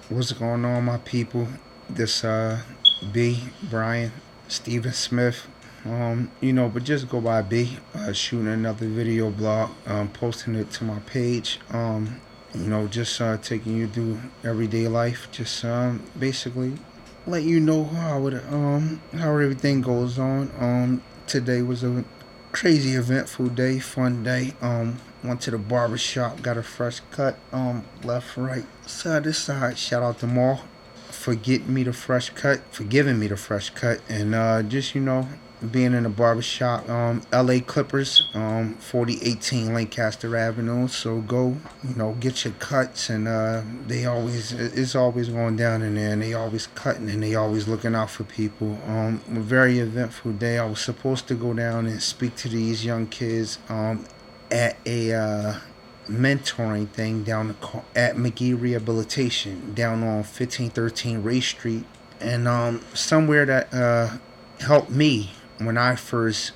What's going on, my people? This B Brian Steven Smith. But just go by B. Shooting another video blog. Posting it to my page. Just taking you through everyday life. Just basically let you know how everything goes on. Today was a crazy eventful day, fun day. Went to the barber shop, got a fresh cut. Left, right, side to side. Shout out to Maul for getting me the fresh cut, for giving me the fresh cut, and just being in the barber shop. L.A. Clippers, 4018 Lancaster Avenue. So go, get your cuts, and it's always going down in there, and they always cutting, and they always looking out for people. A very eventful day. I was supposed to go down and speak to these young kids. At a mentoring thing at McGee Rehabilitation down on 1513 Ray Street, and somewhere that helped me when I first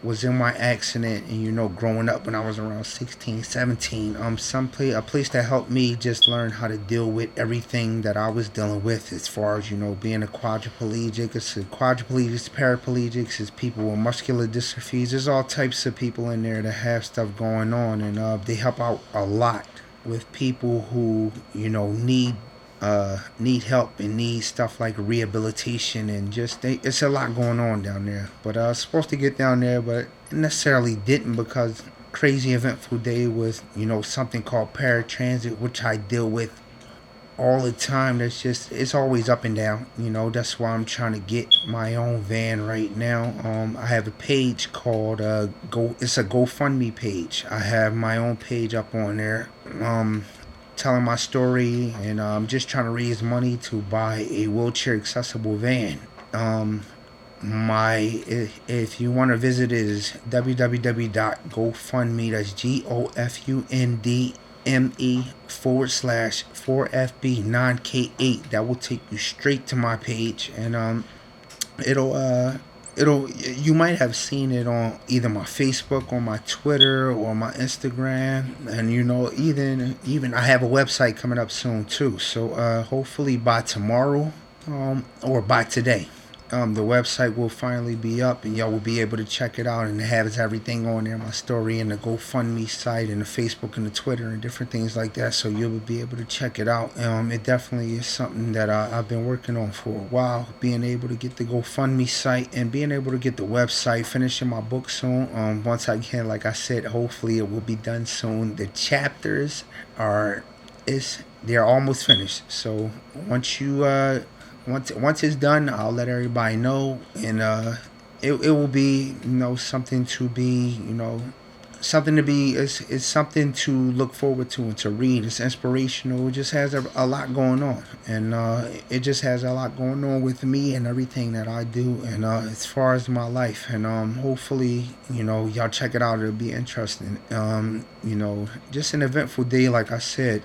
was in my accident, and growing up when I was around 16, 17. A place that helped me just learn how to deal with everything that I was dealing with, as far as being a quadriplegic. It's quadriplegics, paraplegics, it's people with muscular dystrophies. There's all types of people in there that have stuff going on, and they help out a lot with people who need help and need stuff like rehabilitation, and it's a lot going on down there. But I was supposed to get down there, but necessarily didn't, because crazy eventful day with something called paratransit, which I deal with all the time. It's always up and down. That's why I'm trying to get my own van right now. I have a page called it's a GoFundMe page. I have my own page up on there. Telling my story, and I'm just trying to raise money to buy a wheelchair accessible van. If you want to visit it, is www.gofundme. That's GOFUNDME /4FB9K8. That will take you straight to my page, and it'll you might have seen it on either my Facebook or my Twitter or my Instagram, and even I have a website coming up soon too. So hopefully by tomorrow, or by today, the website will finally be up, and y'all will be able to check it out, and it has everything on there, my story, and the GoFundMe site, and the Facebook and the Twitter and different things like that. So you'll be able to check it out. It definitely is something that I've been working on for a while, being able to get the GoFundMe site and being able to get the website, finishing my book soon. Once I can, like I said, hopefully it will be done soon. The chapters they're almost finished. So once it's done, I'll let everybody know, and it will be something to be something to be it's something to look forward to and to read. It's inspirational. It just has a lot going on, and it just has a lot going on with me and everything that I do, and as far as my life, and hopefully y'all check it out. It'll be interesting. Just an eventful day, like I said.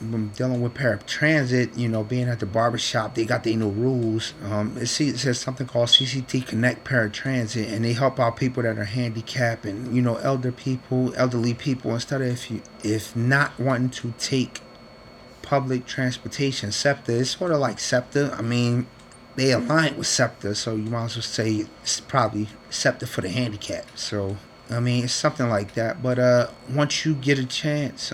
I'm dealing with paratransit, being at the barbershop, they got their new rules. It says something called CCT Connect Paratransit, and they help out people that are handicapped and elderly people. Instead of if not wanting to take public transportation, SEPTA is sort of like SEPTA. I mean, they align with SEPTA, so you might as well say it's probably SEPTA for the handicapped. So I mean, it's something like that. But once you get a chance,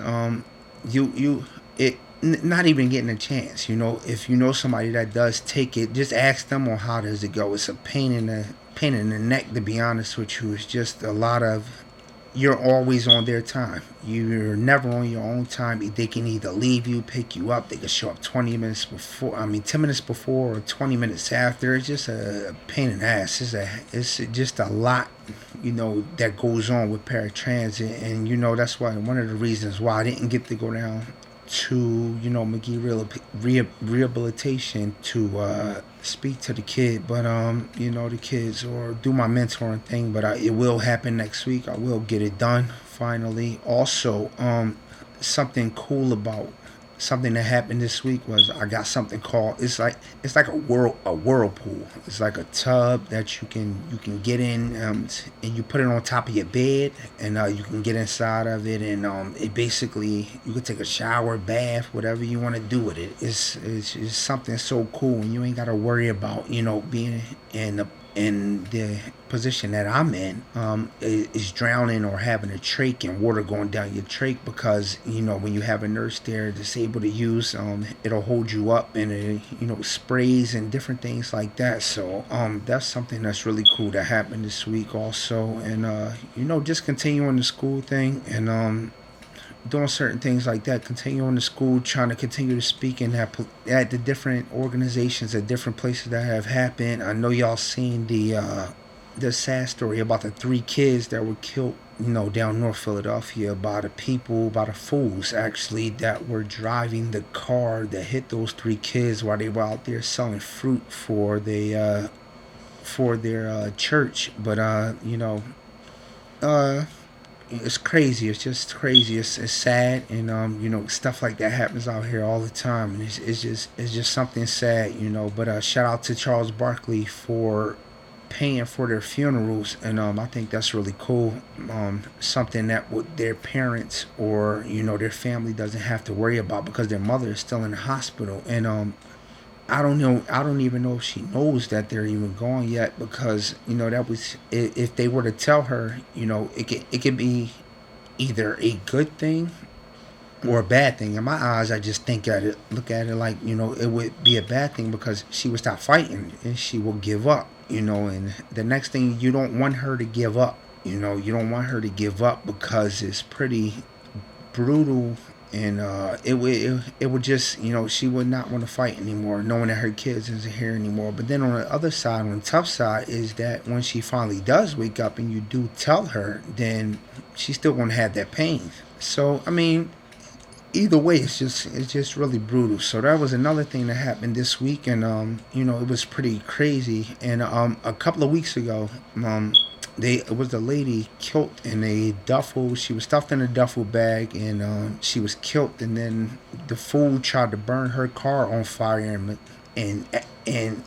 you it not even getting a chance. If you know somebody that does take it, just ask them on how does it go. It's a pain in the neck, to be honest with you. It's just a lot of, you're always on their time. You're never on your own time. They can either leave you, pick you up. They can show up 20 minutes before. I mean, 10 minutes before or 20 minutes after. It's just a pain in the ass. It's just a lot, that goes on with paratransit, and that's why one of the reasons why I didn't get to go down to McGee Rehabilitation to speak to the kid, but the kids, or do my mentoring thing. But it will happen next week. I will get it done finally. Also, something cool about something that happened this week was I got something called, it's like a whirlpool. It's like a tub that you can get in, and you put it on top of your bed, and you can get inside of it, and it basically, you can take a shower, bath, whatever you want to do with it. It's something so cool, and you ain't got to worry about being in the position that I'm in, is drowning or having a trach and water going down your trach, because when you have a nurse there that's able to use, it'll hold you up, and it, sprays and different things like that. So that's something that's really cool that happened this week also, and just continuing the school thing, and doing certain things like that, continuing to school, trying to continue to speak at the different organizations at different places that have happened. I know y'all seen the sad story about the three kids that were killed, down North Philadelphia, by the fools actually, that were driving the car that hit those three kids while they were out there selling fruit for their church. But uh it's crazy. It's just crazy. It's sad, and stuff like that happens out here all the time, and it's just something sad, But shout out to Charles Barkley for paying for their funerals, and I think that's really cool. Something that their parents or their family doesn't have to worry about, because their mother is still in the hospital, and I don't know. I don't even know if she knows that they're even gone yet, because that was, if they were to tell her, it could be either a good thing or a bad thing. In my eyes, I just look at it like, it would be a bad thing, because she would stop fighting and she will give up. And the next thing, you don't want her to give up. You don't want her to give up, because it's pretty brutal, and it would just, she would not want to fight anymore, knowing that her kids isn't here anymore. But then on the other side, on the tough side, is that when she finally does wake up and you do tell her, then she's still going to have that pain. So I mean, either way, it's just really brutal. So that was another thing that happened this week, and it was pretty crazy. And a couple of weeks ago, it was a lady killed in a duffel. She was stuffed in a duffel bag, and she was killed. And then the fool tried to burn her car on fire, and and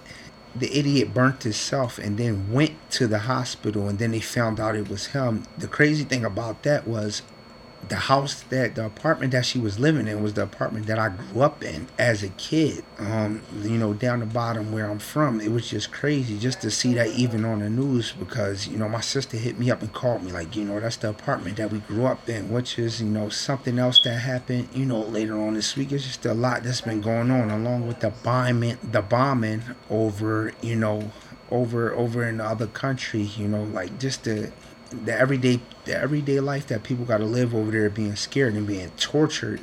the idiot burnt himself, and then went to the hospital, and then they found out it was him. The crazy thing about that was, the apartment that she was living in was the apartment that I grew up in as a kid. Down the bottom where I'm from, it was just crazy just to see that even on the news, because my sister hit me up and called me like, that's the apartment that we grew up in, which is something else that happened later on this week. It's just a lot that's been going on, along with the bombing over in the other country. Like, just the everyday life that people got to live over there, being scared and being tortured.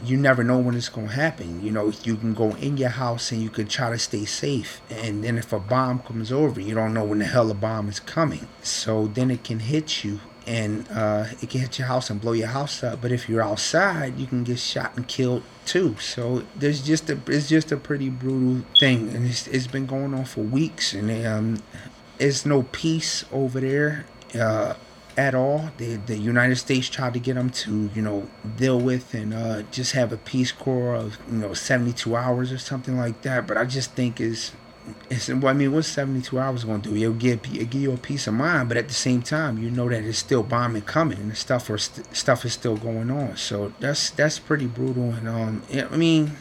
You never know when it's gonna happen. You can go in your house and you can try to stay safe, and then if a bomb comes over, you don't know when the hell a bomb is coming. So then it can hit you, and it can hit your house and blow your house up. But if you're outside, you can get shot and killed too. So it's just a pretty brutal thing, and it's been going on for weeks, and it's no peace over there at all. The United States tried to get them to deal with, and just have a peace corps of 72 hours or something like that. But I just think well, I mean, what's 72 hours going to do? It'll give you a peace of mind, but at the same time, you know that it's still bombing coming, and stuff is still going on. So that's pretty brutal, and I mean,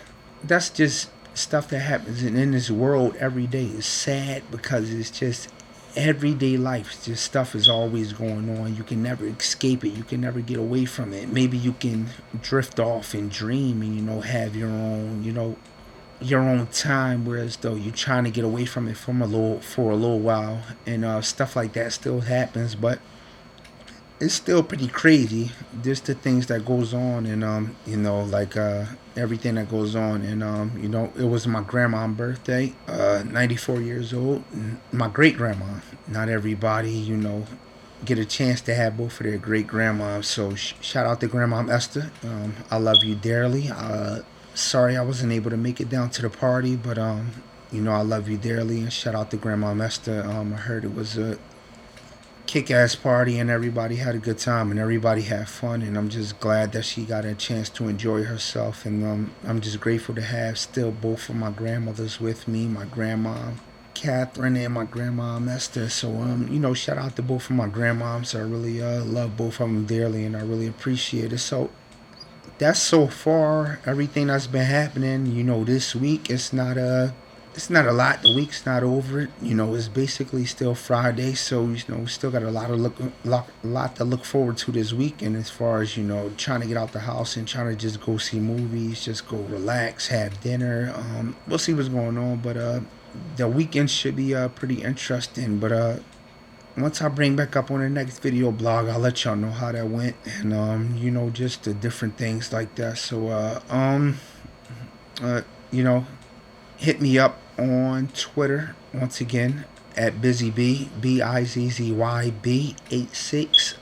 that's just stuff that happens in this world every day. Is sad, because it's just everyday life. Just stuff is always going on. You can never escape it. You can never get away from it. Maybe you can drift off and dream, and have your own time, whereas though you're trying to get away from it for a little while, and stuff like that still happens. But it's still pretty crazy, just the things that goes on, and like everything that goes on. And it was my grandma's birthday, 94 years old, and my great grandma. Not everybody get a chance to have both of their great grandmas. So shout out to Grandma Esther. I love you dearly. Sorry I wasn't able to make it down to the party, but I love you dearly, and shout out to Grandma Esther. I heard kick-ass party, and everybody had a good time and everybody had fun, and I'm just glad that she got a chance to enjoy herself. And I'm just grateful to have still both of my grandmothers with me, my grandma Catherine and my grandma Esther. So shout out to both of my grandmoms. I really love both of them dearly, and I really appreciate it. So that's so far everything that's been happening. This week it's not a lot. The week's not over. It's basically still Friday, so we still got a lot to look forward to this weekend. As far as trying to get out the house and trying to just go see movies, just go relax, have dinner. We'll see what's going on, but the weekend should be pretty interesting. But once I bring back up on the next video blog, I'll let y'all know how that went, and just the different things like that. So uh, you know, hit me up on Twitter once again at BusyB, BIZZYB86,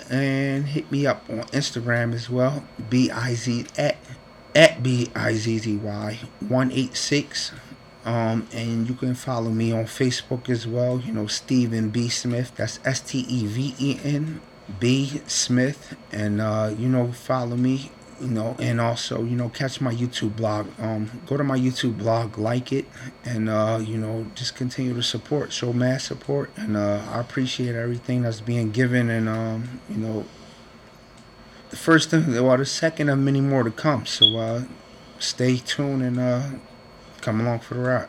and hit me up on Instagram as well, BIZ at BIZZY186. And you can follow me on Facebook as well. Stephen B. Smith. That's STEVEN B. Smith. And follow me. And also catch my YouTube blog. Go to my YouTube blog, like it, and just continue to support, show mass support, and I appreciate everything that's being given, and the first thing, well, the second of many more to come. So stay tuned and come along for the ride.